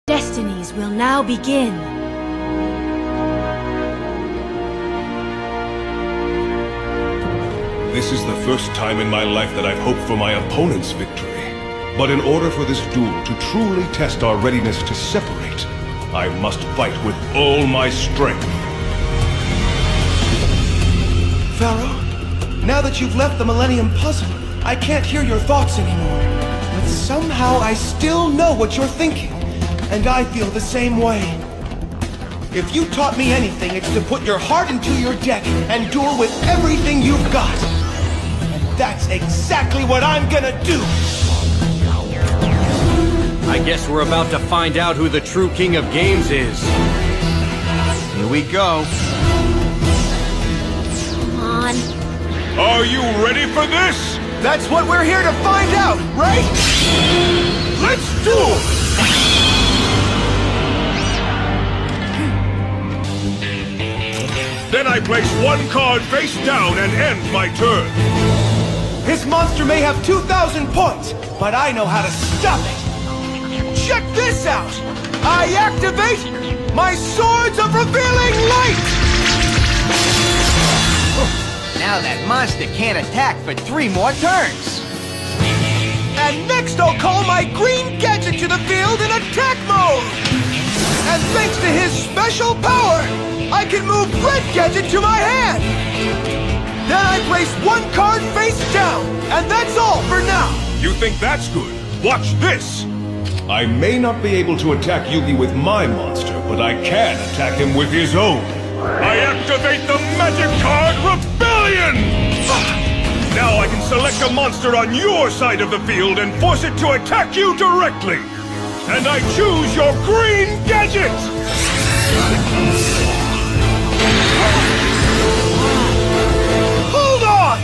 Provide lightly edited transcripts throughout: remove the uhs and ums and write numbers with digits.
Destinies will now begin. This is the first time in my life that I've hoped for my opponent's victory. But in order for this duel to truly test our readiness to separate, I must fight with all my strength. Pharaoh, now that you've left the Millennium Puzzle, I can't hear your thoughts anymore. But somehow I still know what you're thinking. And I feel the same way. If you taught me anything, it's to put your heart into your deck and duel with everything you've got. And that's exactly what I'm gonna do! I guess we're about to find out who the true king of games is. Here we go. Come on. Are you ready for this? That's what we're here to find out, right? Let's duel! Then I place one card face down and end my turn. His monster may have 2,000 points, but I know how to stop it! Check this out! I activate my Swords of Revealing Light! Now that monster can't attack for 3 more turns. And next I'll call my green gadget to the field in attack mode! And thanks to his special power, I can move red gadget to my hand! Then I place one card face down, and that's all for now! You think that's good? Watch this! I may not be able to attack Yugi with my monster, but I can attack him with his own. I activate the magic card Rebellion! Now I can select a monster on your side of the field and force it to attack you directly! And I choose your green gadget! Hold on!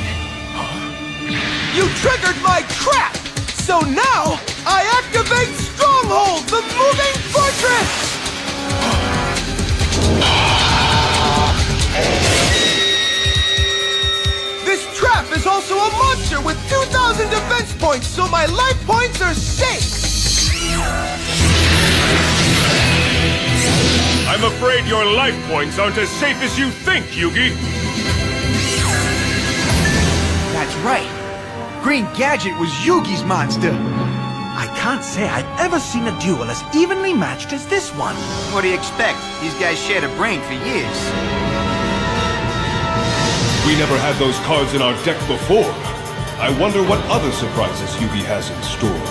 You triggered my trap! So now, I activate Stronghold, the moving fortress! This trap is also a monster with 2,000 defense points, so my life points are safe! I'm afraid your life points aren't as safe as you think, Yugi. That's right. Green Gadget was Yugi's monster. I can't say I've ever seen a duel as evenly matched as this one. What do you expect? These guys shared a brain for years. We never had those cards in our deck before. I wonder what other surprises Yugi has in store.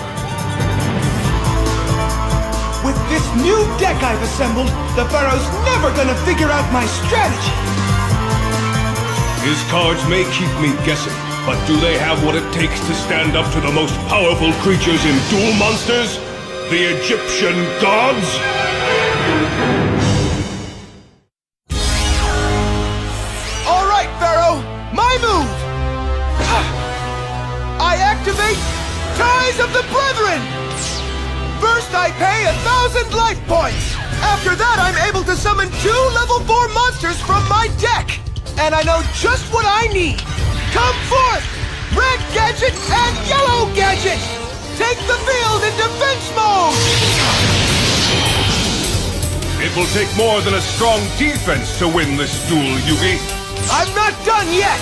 With this new deck I've assembled, the Pharaoh's never gonna figure out my strategy! His cards may keep me guessing, but do they have what it takes to stand up to the most powerful creatures in Duel Monsters? The Egyptian gods? Alright, Pharaoh! My move! I activate Ties of the Brethren! First I pay 1,000 life points! After that I'm able to summon 2 level 4 monsters from my deck! And I know just what I need! Come forth! Red Gadget and Yellow Gadget! Take the field in defense mode! It will take more than a strong defense to win this duel, Yugi. I'm not done yet!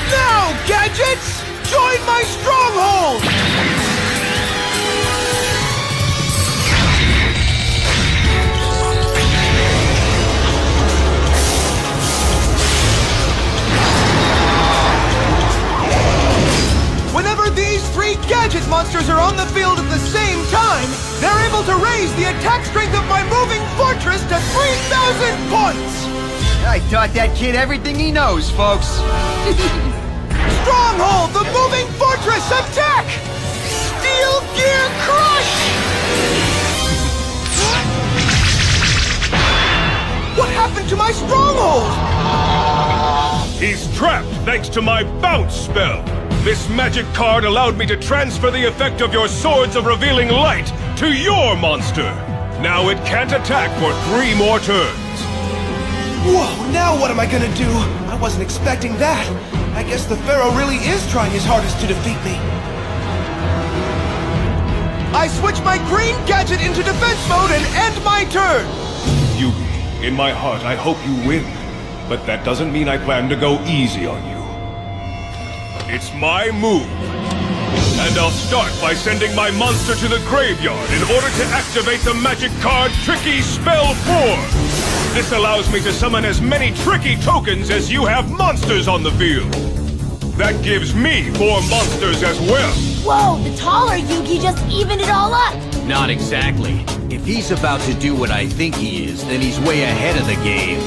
Now, Gadgets! Join my stronghold! Whenever these 3 Gadget monsters are on the field at the same time, they're able to raise the attack strength of my moving fortress to 3,000 points! I taught that kid everything he knows, folks. Stronghold, the moving fortress, attack! Steel Gear Crush! What happened to my stronghold? He's trapped thanks to my bounce spell. This magic card allowed me to transfer the effect of your Swords of Revealing Light to your monster. Now it can't attack for 3 more turns. Whoa, now what am I gonna do? I wasn't expecting that. I guess the Pharaoh really is trying his hardest to defeat me. I switch my green gadget into defense mode and end my turn! Yugi, in my heart, I hope you win. But that doesn't mean I plan to go easy on you. It's my move. And I'll start by sending my monster to the graveyard in order to activate the magic card Tricky Spell 4. This allows me to summon as many tricky tokens as you have monsters on the field. That gives me 4 monsters as well. Whoa, the taller Yugi just evened it all up! Not exactly. If he's about to do what I think he is, then he's way ahead of the game.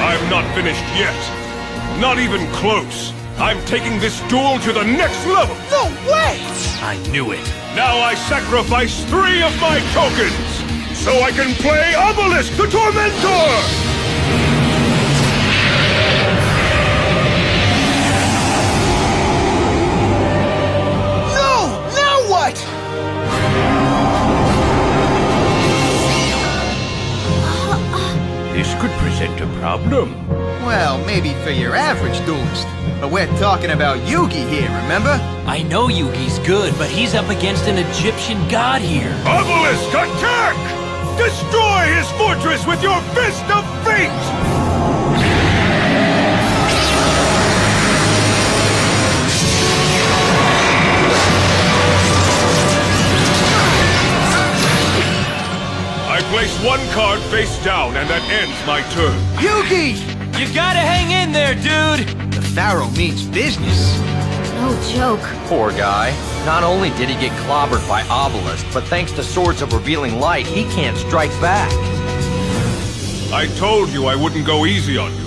I'm not finished yet. Not even close. I'm taking this duel to the next level. No way! I knew it. Now I sacrifice 3 of my tokens, so I can play Obelisk the Tormentor! This could present a problem. Well, maybe for your average duelist. But we're talking about Yugi here, remember? I know Yugi's good, but he's up against an Egyptian god here. Obelisk, attack! Destroy his fortress with your Fist of Fate! I place 1 card face down, and that ends my turn. Yugi! You gotta hang in there, dude! The Pharaoh means business. No joke. Poor guy. Not only did he get clobbered by Obelisk, but thanks to Swords of Revealing Light, he can't strike back. I told you I wouldn't go easy on you.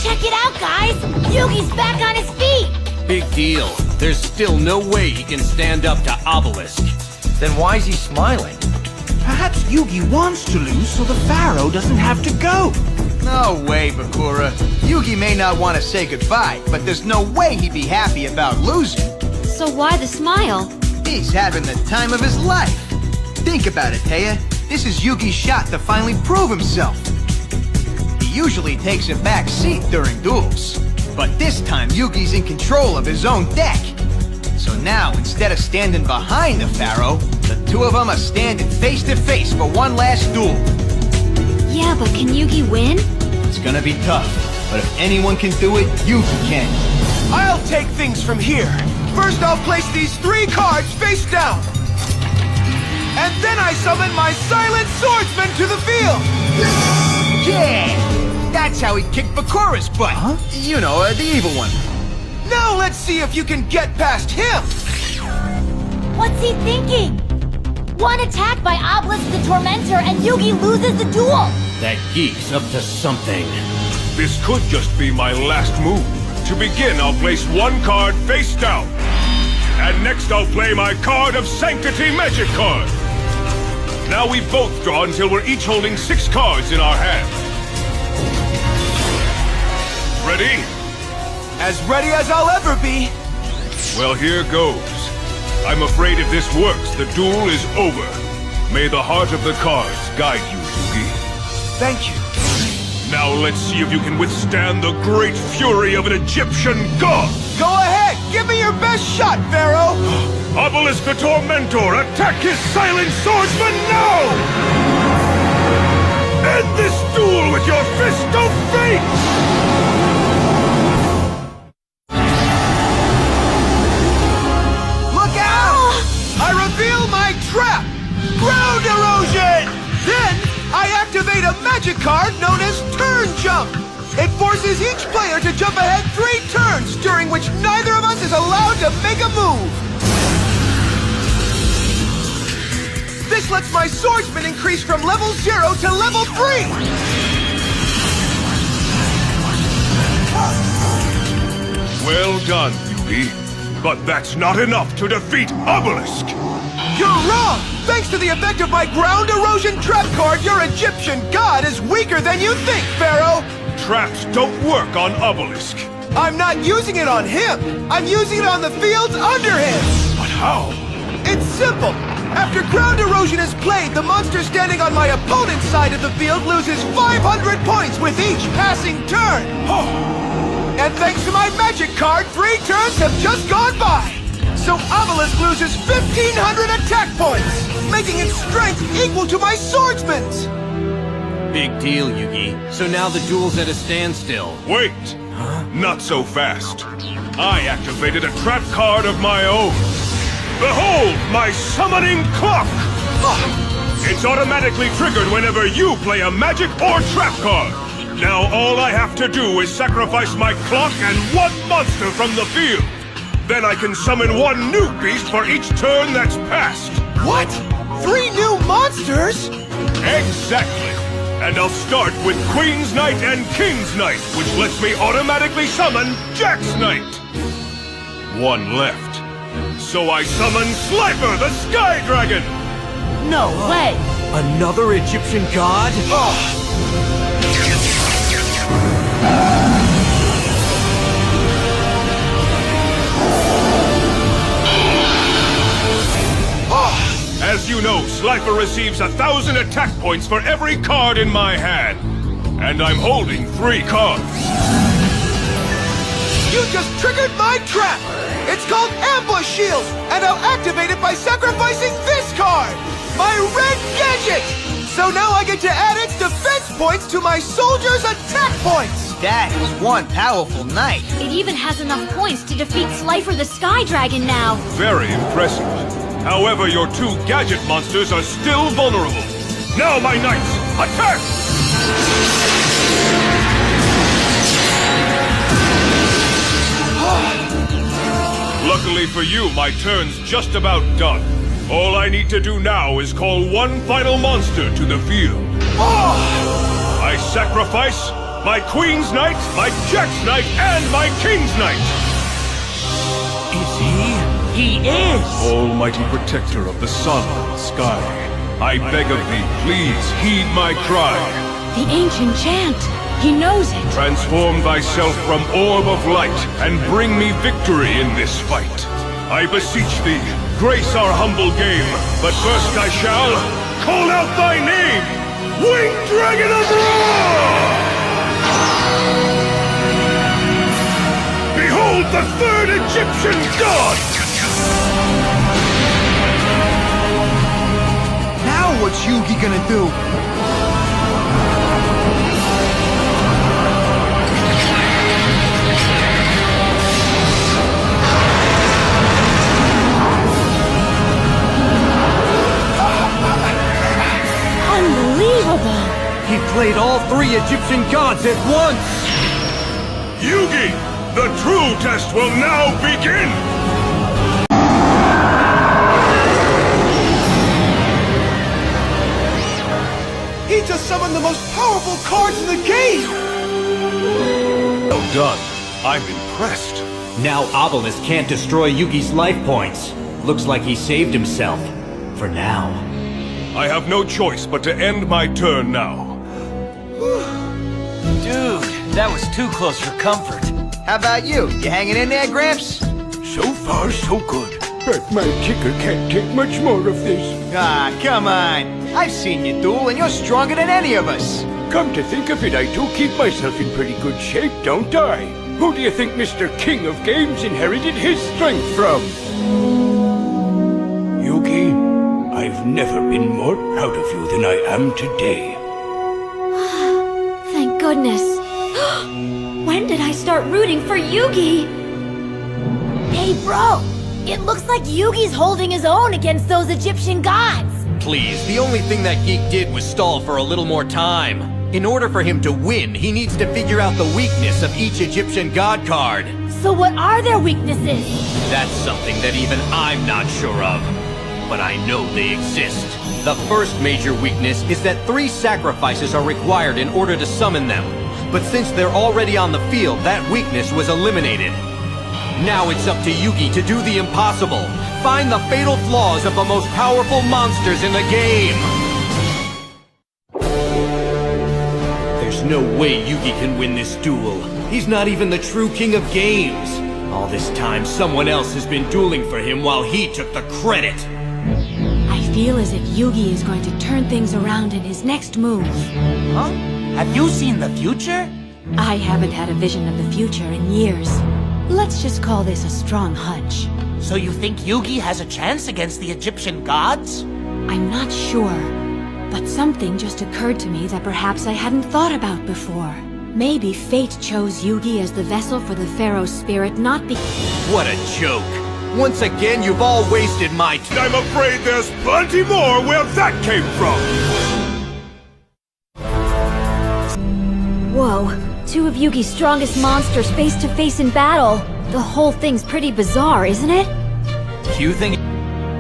Check it out, guys! Yugi's back on his feet! Big deal. There's still no way he can stand up to Obelisk. Then why is he smiling? Perhaps Yugi wants to lose so the Pharaoh doesn't have to go. No way, Bakura. Yugi may not want to say goodbye, but there's no way he'd be happy about losing. So why the smile? He's having the time of his life. Think about it, Taya. This is Yugi's shot to finally prove himself. He usually takes a back seat during duels. But this time, Yugi's in control of his own deck. So now, instead of standing behind the Pharaoh, the 2 of them are standing face to face for one last duel. Yeah, but can Yugi win? It's gonna be tough, but if anyone can do it, Yugi can. I'll take things from here. First, I'll place these 3 cards face down. And then I summon my Silent Swordsman to the field! Yeah! That's how he kicked Bakura's butt. Huh? You know, the evil one. Now let's see if you can get past him! What's he thinking? 1 attack by Obelisk the Tormentor and Yugi loses the duel! That geek's up to something. This could just be my last move. To begin, I'll place 1 card face down. And next I'll play my Card of Sanctity magic card. Now we both draw until we're each holding 6 cards in our hands. Ready? As ready as I'll ever be! Well, here goes. I'm afraid if this works, the duel is over. May the heart of the cards guide you, Yugi. Thank you. Now let's see if you can withstand the great fury of an Egyptian god! Go ahead! Give me your best shot, Pharaoh! Obelisk the Tormentor, attack his Silent Swordsman now! End this duel with your Fist of Fate! I reveal my trap! Ground Erosion! Then, I activate a magic card known as Turn Jump! It forces each player to jump ahead 3 turns, during which neither of us is allowed to make a move! This lets my swordsman increase from level 0 to level 3! Well done, Yugi. But that's not enough to defeat Obelisk! You're wrong! Thanks to the effect of my Ground Erosion Trap card, your Egyptian god is weaker than you think, Pharaoh! Traps don't work on Obelisk. I'm not using it on him! I'm using it on the fields under him! But how? It's simple! After Ground Erosion is played, the monster standing on my opponent's side of the field loses 500 points with each passing turn! And thanks to my magic card, 3 turns have just gone by! So Obelisk loses 1,500 attack points, making its strength equal to my swordsman's! Big deal, Yugi. So now the duel's at a standstill. Wait! Not so fast. I activated a trap card of my own. Behold, my summoning clock! It's automatically triggered whenever you play a magic or trap card. Now all I have to do is sacrifice my clock and 1 monster from the field. Then I can summon 1 new beast for each turn that's passed. What? 3 new monsters? Exactly. And I'll start with Queen's Knight and King's Knight, which lets me automatically summon Jack's Knight. 1 left. So I summon Slifer the Sky Dragon! No way! Another Egyptian god? As you know, Slifer receives 1,000 attack points for every card in my hand. And I'm holding 3 cards. You just triggered my trap! It's called Ambush Shield, and I'll activate it by sacrificing this card! My red gadget! So now I get to add its defense points to my soldiers' attack points! That is one powerful knight. It even has enough points to defeat Slifer the Sky Dragon now. Very impressive. However, your 2 gadget monsters are still vulnerable. Now, my knights, attack! Luckily for you, my turn's just about done. All I need to do now is call 1 final monster to the field. I sacrifice my Queen's Knight, my Jack's Knight, and my King's Knight! Is he? He is! Almighty protector of the sun and sky, I beg of thee, please heed my cry. The ancient chant. He knows it. Transform thyself from orb of light and bring me victory in this fight. I beseech thee, grace our humble game, but first I shall call out thy name, Winged Dragon of Ra! Behold the 3rd Egyptian god! Now what's Yugi gonna do? Unbelievable! He played all 3 Egyptian gods at once! Yugi, the true test will now begin! He just summoned the most powerful cards in the game! Well done. I'm impressed. Now Obelisk can't destroy Yugi's life points. Looks like he saved himself. For now. I have no choice but to end my turn now. Dude, that was too close for comfort. How about you? You hanging in there, Gramps? So far, so good. But my kicker can't take much more of this. Ah, come on. I've seen you duel, and you're stronger than any of us. Come to think of it, I do keep myself in pretty good shape, don't I? Who do you think Mr. King of Games inherited his strength from? Yugi, I've never been more proud of you than I am today. Thank goodness. When did I start rooting for Yugi? Hey, bro! It looks like Yugi's holding his own against those Egyptian gods! Please, the only thing that geek did was stall for a little more time. In order for him to win, he needs to figure out the weakness of each Egyptian god card. So what are their weaknesses? That's something that even I'm not sure of. But I know they exist. The first major weakness is that 3 sacrifices are required in order to summon them. But since they're already on the field, that weakness was eliminated. Now it's up to Yugi to do the impossible. Find the fatal flaws of the most powerful monsters in the game. There's no way Yugi can win this duel. He's not even the true king of games. All this time, someone else has been dueling for him while he took the credit. I feel as if Yugi is going to turn things around in his next move. Huh? Have you seen the future? I haven't had a vision of the future in years. Let's just call this a strong hunch. So you think Yugi has a chance against the Egyptian gods? I'm not sure, but something just occurred to me that perhaps I hadn't thought about before. Maybe fate chose Yugi as the vessel for the Pharaoh's spirit, not be- What a joke. Once again, you've all wasted my time. I'm afraid there's plenty more where that came from! Whoa, two of Yugi's strongest monsters face to face in battle. The whole thing's pretty bizarre, isn't it? You think...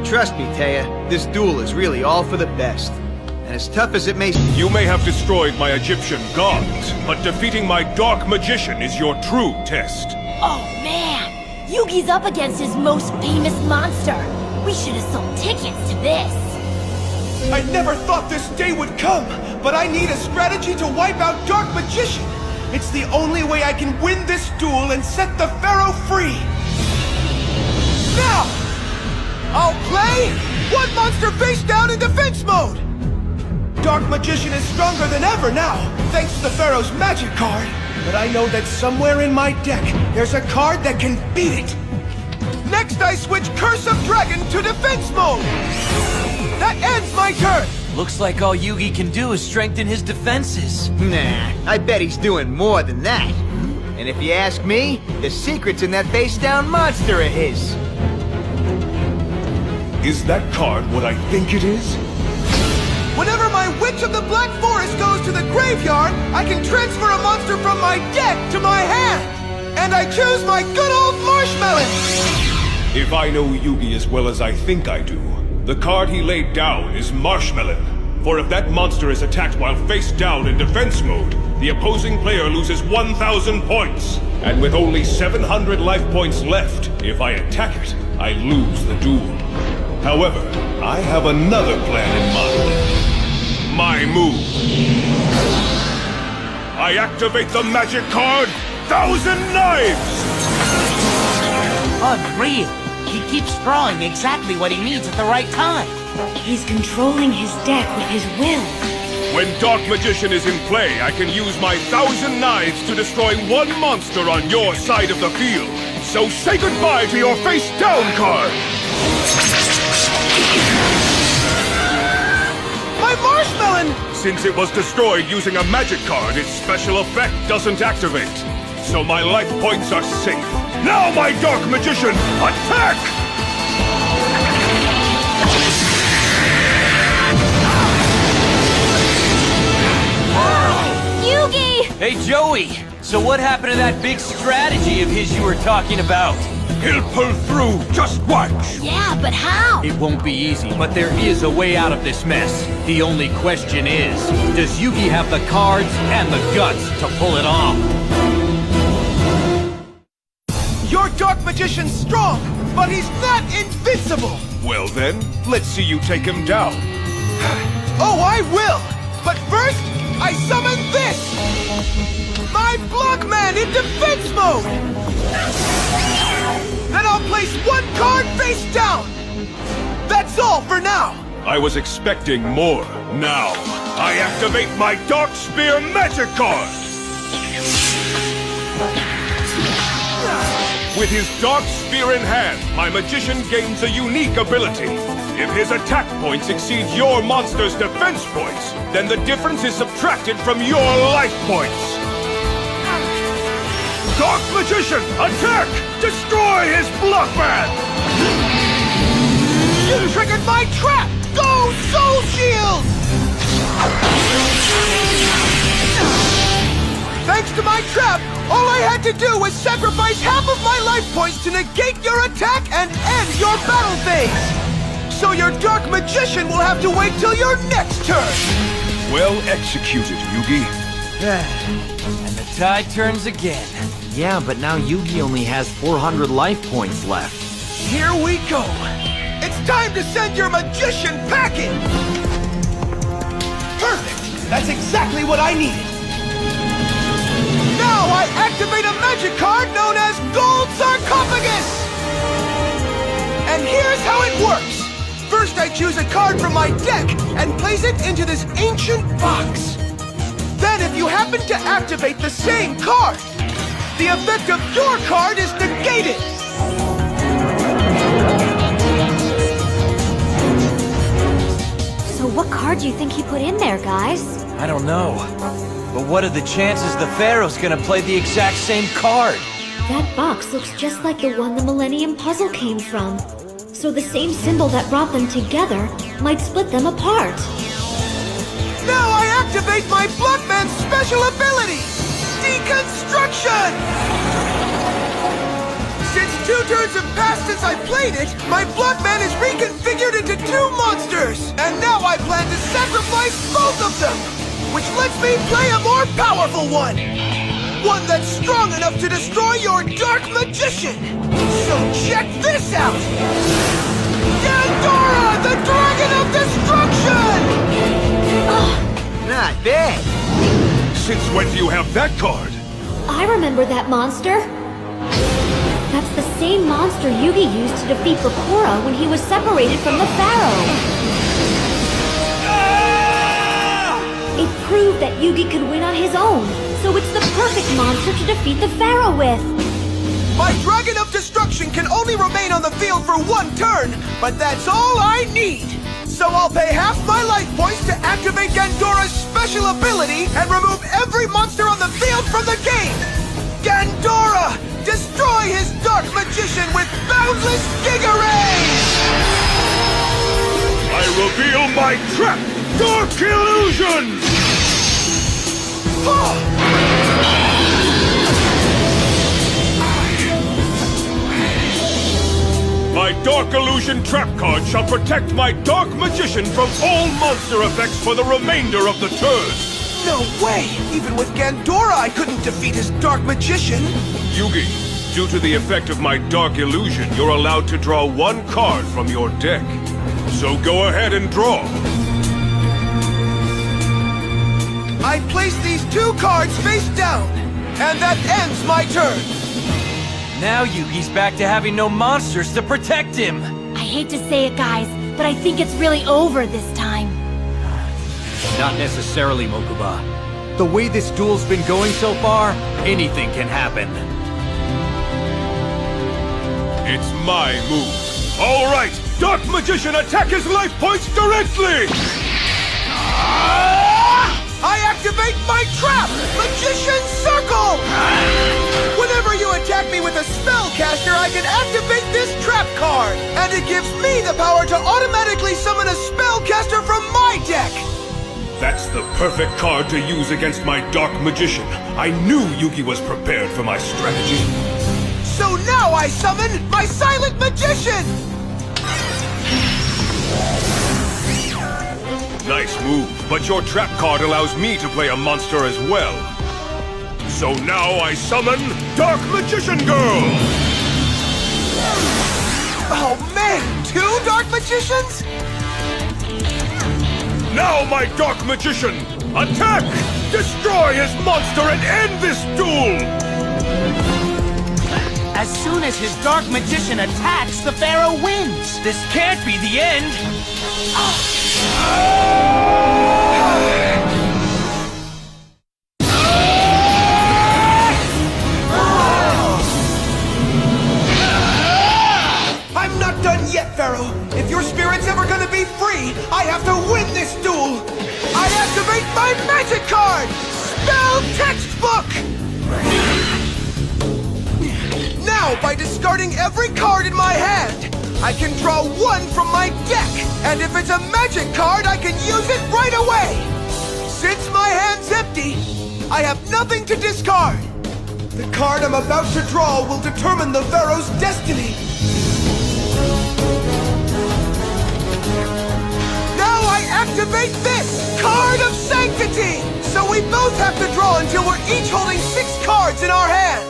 Trust me, Taya, this duel is really all for the best. And as tough as it may... You may have destroyed my Egyptian gods, but defeating my dark magician is your true test. Oh man! Yugi's up against his most famous monster! We should have sold tickets to this! I never thought this day would come, but I need a strategy to wipe out Dark Magician. It's the only way I can win this duel and set the Pharaoh free. Now! I'll play one monster face down in defense mode. Dark Magician is stronger than ever now, thanks to the Pharaoh's magic card. But I know that somewhere in my deck, there's a card that can beat it. Next I switch Curse of Dragon to defense mode. That ends my turn! Looks like all Yugi can do is strengthen his defenses. Nah, I bet he's doing more than that. And if you ask me, the secret's in that face-down monster of his. Is that card what I think it is? Whenever my Witch of the Black Forest goes to the graveyard, I can transfer a monster from my deck to my hand! And I choose my good old Marshmallow! If I know Yugi as well as I think I do, the card he laid down is Marshmallow. For if that monster is attacked while face down in defense mode, the opposing player loses 1,000 points. And with only 700 life points left, if I attack it, I lose the duel. However, I have another plan in mind. My move. I activate the magic card, 1,000 Knives! Unreal! He keeps drawing exactly what he needs at the right time. He's controlling his deck with his will. When Dark Magician is in play, I can use my 1,000 Knives to destroy one monster on your side of the field. So say goodbye to your face-down card! My Marshmallow! Since it was destroyed using a magic card, its special effect doesn't activate. So my life points are safe. Now, my Dark Magician, attack! Yugi! Hey, Joey! So what happened to that big strategy of his you were talking about? He'll pull through, just watch! Yeah, but how? It won't be easy, but there is a way out of this mess. The only question is, does Yugi have the cards and the guts to pull it off? Your Dark Magician's strong, but he's not invincible! Well then, let's see you take him down. Oh, I will! But first, I summon this! My Blockman in defense mode! Then I'll place one card face down! That's all for now! I was expecting more. Now, I activate my Dark Spear magic card! With his Dark Spear in hand, my magician gains a unique ability. If his attack points exceed your monster's defense points, then the difference is subtracted from your life points. Dark Magician, attack! Destroy his Blockman! You triggered my trap! Go, Soul Shield! Thanks to my trap, all I had to do was sacrifice half of my life points to negate your attack and end your battle phase! So your Dark Magician will have to wait till your next turn! Well executed, Yugi. And the tide turns again. Yeah, but now Yugi only has 400 life points left. Here we go! It's time to send your magician packing! Perfect! That's exactly what I needed! Now I activate a magic card known as Gold Sarcophagus! And here's how it works! First I choose a card from my deck and place it into this ancient box. Then if you happen to activate the same card, the effect of your card is negated! So what card do you think he put in there, guys? I don't know. But what are the chances the Pharaoh's gonna play the exact same card? That box looks just like the one the Millennium Puzzle came from. So the same symbol that brought them together might split them apart. Now I activate my Blockman's special ability! Deconstruction! Since 2 turns have passed since I played it, my Blockman is reconfigured into 2 monsters! And now I plan to sacrifice both of them! Which lets me play a more powerful one! One that's strong enough to destroy your Dark Magician! So check this out! Gandora, the Dragon of Destruction! Not bad. Since when do you have that card? I remember that monster. That's the same monster Yugi used to defeat Bakura when he was separated from the Pharaoh. It proved that Yugi could win on his own, so it's the perfect monster to defeat the Pharaoh with. My Dragon of Destruction can only remain on the field for 1 turn, but that's all I need! So I'll pay half my life points to activate Gandora's special ability and remove every monster on the field from the game! Gandora! Destroy his Dark Magician with boundless Giga Rays! I reveal my trap! Dark Illusion! My Dark Illusion trap card shall protect my Dark Magician from all monster effects for the remainder of the turn! No way! Even with Gandora, I couldn't defeat his Dark Magician! Yugi, due to the effect of my Dark Illusion, you're allowed to draw 1 card from your deck. So go ahead and draw. I place these 2 cards face down, and that ends my turn! Now Yugi's back to having no monsters to protect him! I hate to say it, guys, but I think it's really over this time. Not necessarily, Mokuba. The way this duel's been going so far, anything can happen. It's my move. All right, Dark Magician, attack his life points directly! I activate my trap! Magician Circle! Whenever you attack me with a spellcaster, I can activate this trap card! And it gives me the power to automatically summon a spellcaster from my deck! That's the perfect card to use against my Dark Magician. I knew Yugi was prepared for my strategy. So now I summon my Silent Magician! Nice move, but your trap card allows me to play a monster as well. So now I summon Dark Magician Girl! Oh man, 2 Dark Magicians? Now my Dark Magician, attack! Destroy his monster and end this duel! As soon as his Dark Magician attacks, the Pharaoh wins! This can't be the end! I'm not done yet, Pharaoh! If your spirit's ever gonna be free, I have to win this duel! I activate my magic card! Spell Textbook! Now, by discarding every card in my hand, I can draw 1 from my deck! And if it's a magic card, I can use it right away! Since my hand's empty, I have nothing to discard! The card I'm about to draw will determine the Pharaoh's destiny! Now I activate this! Card of Sanctity! So we both have to draw until we're each holding 6 cards in our hand!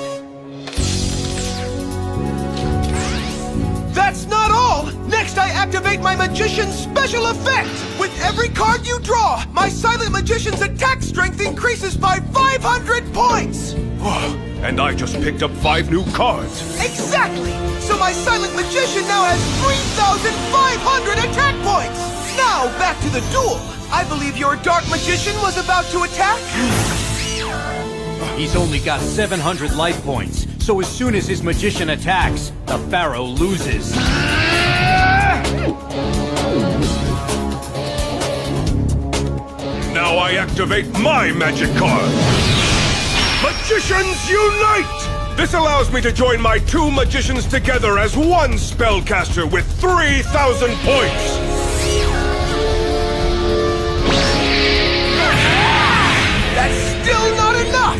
That's not all! Next I activate my Magician's special effect! With every card you draw, my Silent Magician's attack strength increases by 500 points! And I just picked up 5 new cards. Exactly! So my Silent Magician now has 3,500 attack points! Now back to the duel! I believe your dark magician was about to attack? He's only got 700 life points, so as soon as his magician attacks, the Pharaoh loses. Now I activate my magic card! Magicians unite! This allows me to join my two magicians together as one spellcaster with 3,000 points! That's still not enough!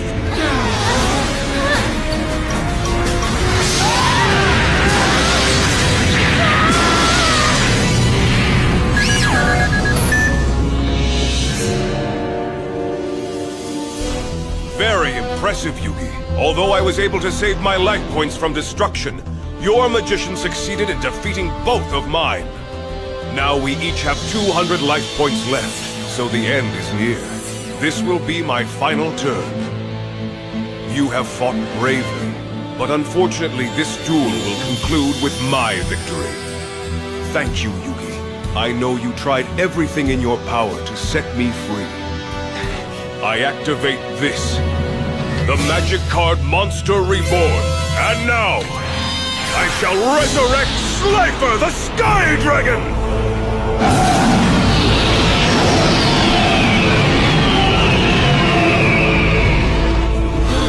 Very impressive, Yugi. Although I was able to save my life points from destruction, your magician succeeded in defeating both of mine. Now we each have 200 life points left, so the end is near. This will be my final turn. You have fought bravely, but unfortunately this duel will conclude with my victory. Thank you, Yugi. I know you tried everything in your power to set me free. I activate this. The Magic Card Monster Reborn. And now, I shall resurrect Slifer the Sky Dragon!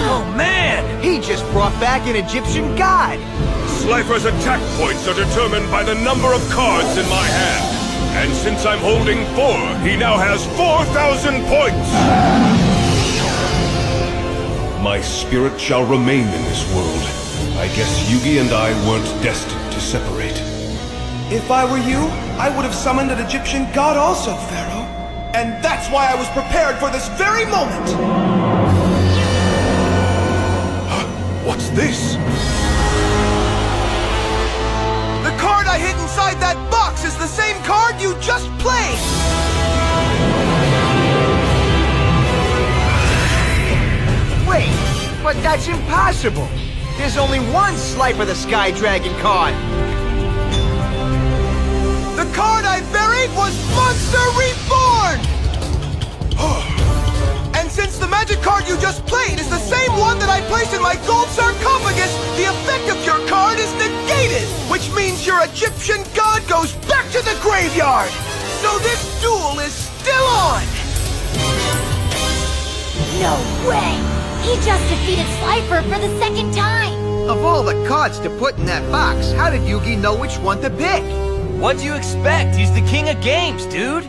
Oh man! He just brought back an Egyptian god! Slifer's attack points are determined by the number of cards in my hand. And since I'm holding 4, he now has 4,000 points! My spirit shall remain in this world. I guess Yugi and I weren't destined to separate. If I were you, I would have summoned an Egyptian god also, Pharaoh. And that's why I was prepared for this very moment! What's this? The card I hid inside that box is the same card you just played! Wait, but that's impossible! There's only one Slifer the Sky Dragon card! The card I buried was Monster Reborn! And since the magic card you just played is the same one that I placed in my gold sarcophagus, the effect of your card is negated! Which means your Egyptian god goes back to the graveyard! So this duel is still on! No way! He just defeated Slifer for the second time! Of all the cards to put in that box, how did Yugi know which one to pick? What do you expect? He's the king of games, dude!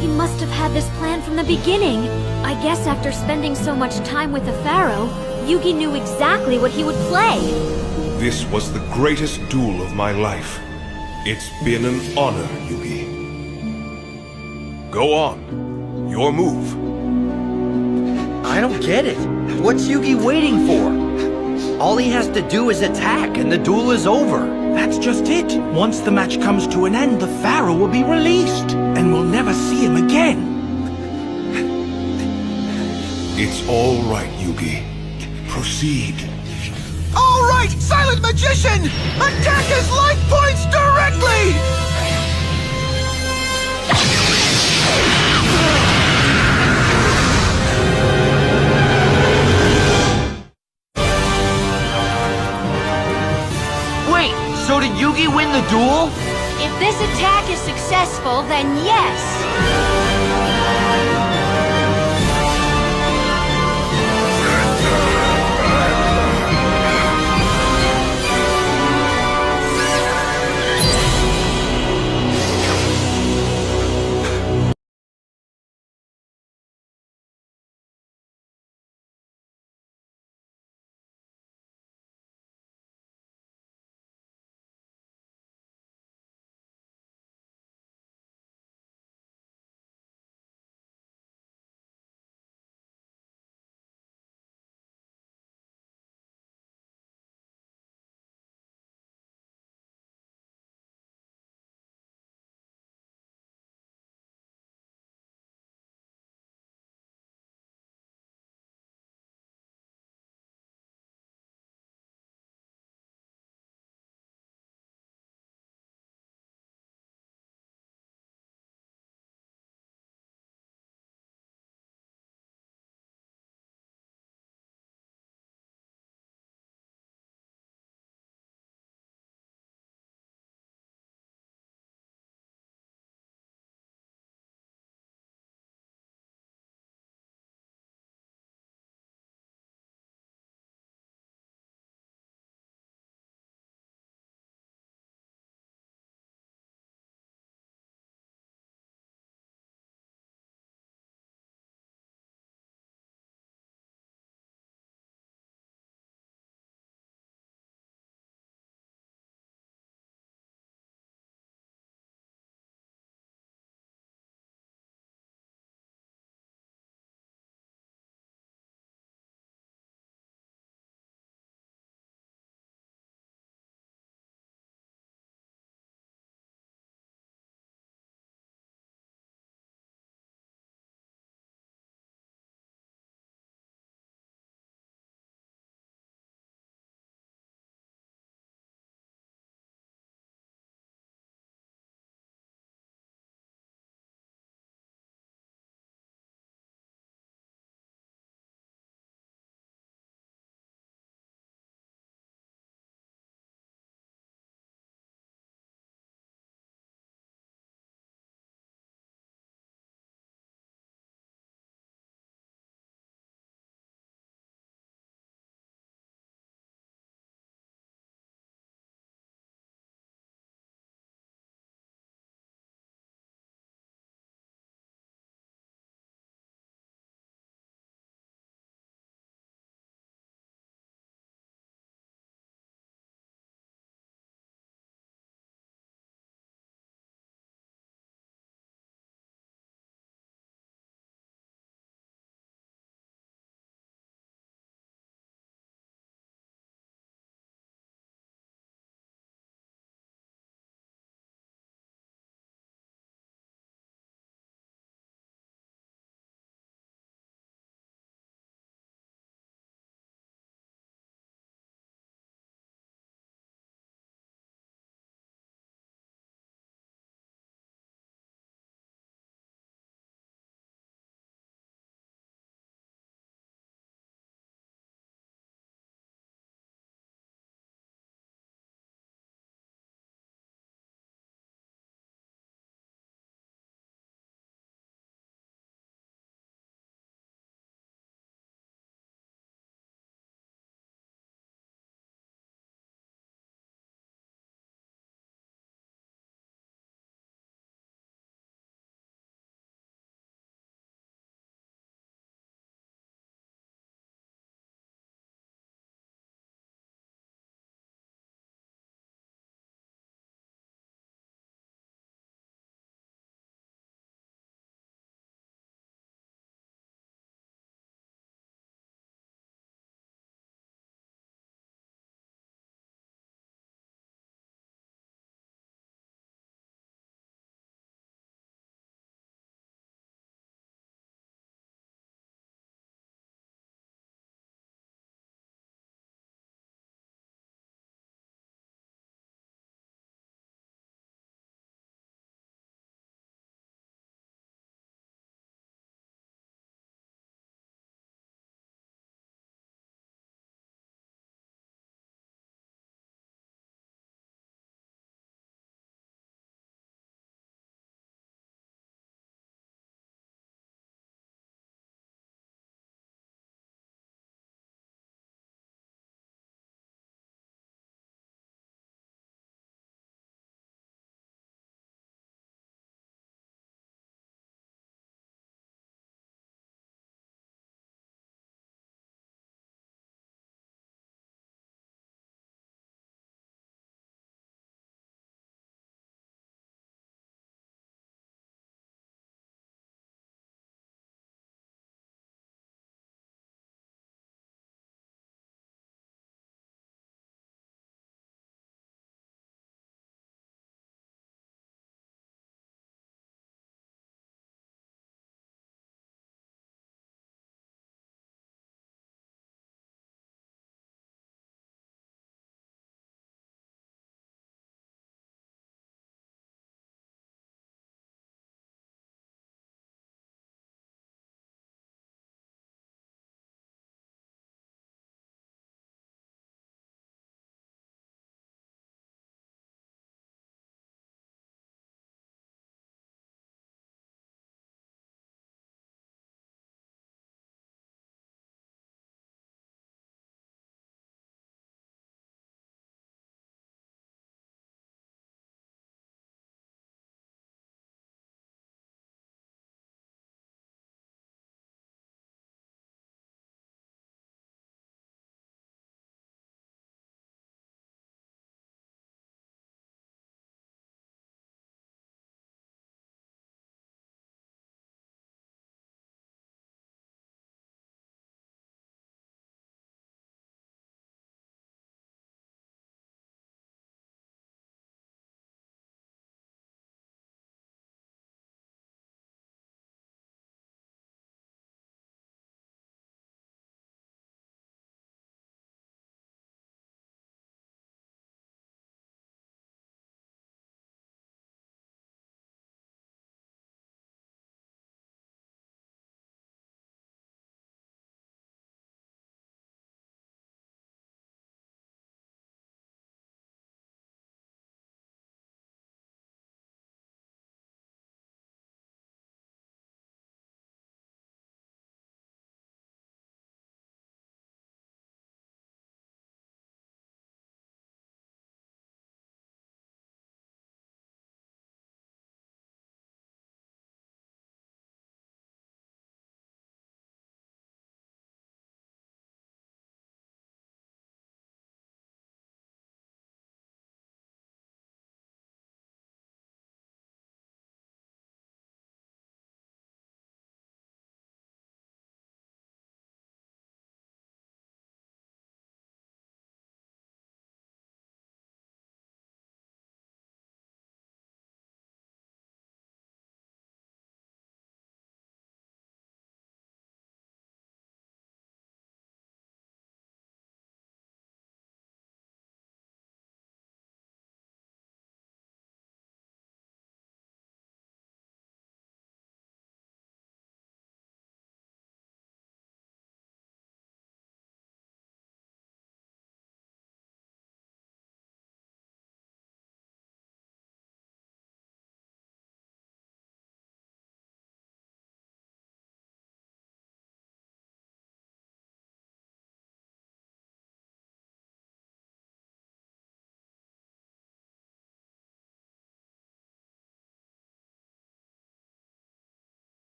He must have had this plan from the beginning. I guess after spending so much time with the Pharaoh, Yugi knew exactly what he would play. This was the greatest duel of my life. It's been an honor, Yugi. Go on. Your move. I don't get it. What's Yugi waiting for? All he has to do is attack and the duel is over. That's just it. Once the match comes to an end, the Pharaoh will be released, and we'll never see him again. It's all right, Yugi. Proceed. All right, Silent Magician! Attack his life points directly! Wait, so did Yugi win the duel? If this attack is successful, then yes!